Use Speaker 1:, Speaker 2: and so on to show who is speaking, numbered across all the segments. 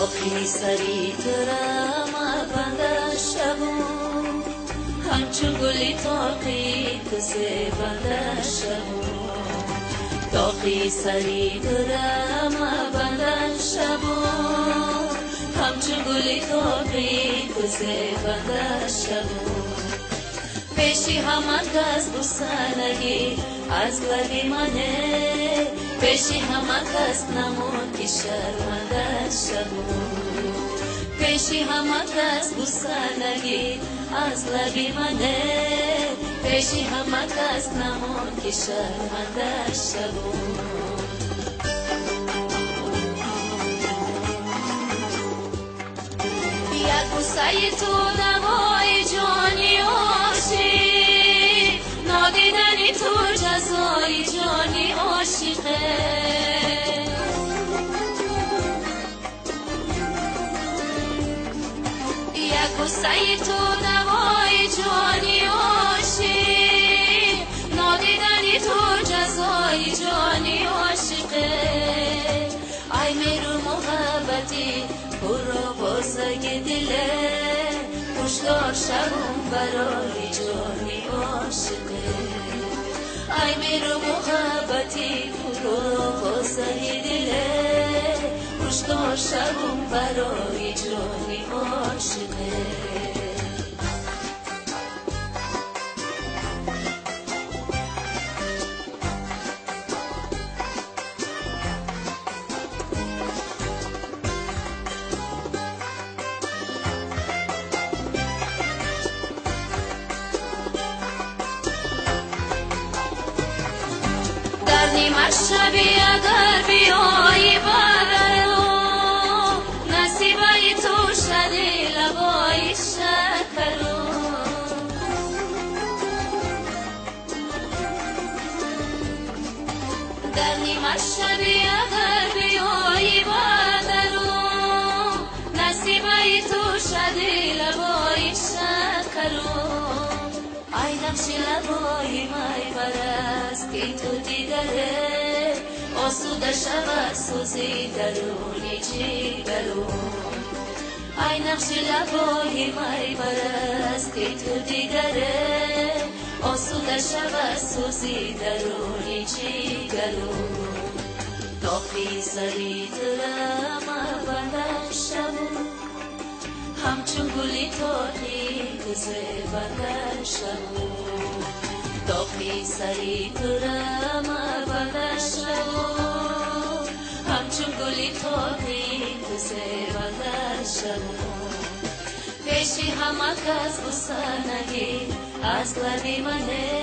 Speaker 1: داغی سری ترم بنده شبون همچون گلی تاقی کسی بنده شبون داغی سری ترم بنده شبون همچون گلی تاقی کسی بنده شبون پیشی همه کس بسنگی از لبی منه پیشی همه کس نمون که شرمنده شبون پیشی همه کس بسنگی از لبی منه پیشی همه کس نمون که شرمنده شبون یک بوسه تو دوای جانی عاشق نادیدنی تو جزای جانی عاشقه یک بوسه تو دوای جانی عاشق نادیدنی تو جزای جانی عاشقه ای میرو محبتی برو بازگی دله کشدار شبون برای جانی عاشقه ای میرو محبتی برو بازگی دله کشدار شبون برای جانی عاشقه نیمه شبی اگر بیایی برایو نصیبه تو شدی لبای شکرو در نیمه شبی اگر بیایی برایو نصیبه تو شدی لبای شکرو ای نقش لبای مای برست که تو دیدره آسوده شود سوزی درونی جیگرون ای نقش لبای مای برست که تو دیدره آسوده شود سوزی درونی جیگرون داغی سری دلم بنده شبون همچون گلی تاقی کسی بنده شبون داغی سری ترم بنده شبون همچون گلی تاقی کسی بنده شبون پیشی همه کس بسنگی از لبی منه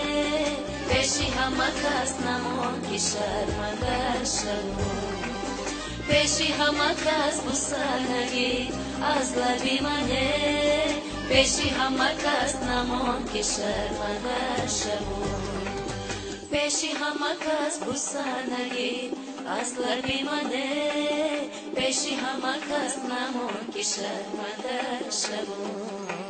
Speaker 1: پیشی همه کس نمون که شرمنده شبون پیشی همه کس بسنگی از لبی منه پیشی همه کس نمون که شرمنده شبون پیشی همه کس بسنگی از لبی منه پیشی همه کس نمون که شرمنده شبون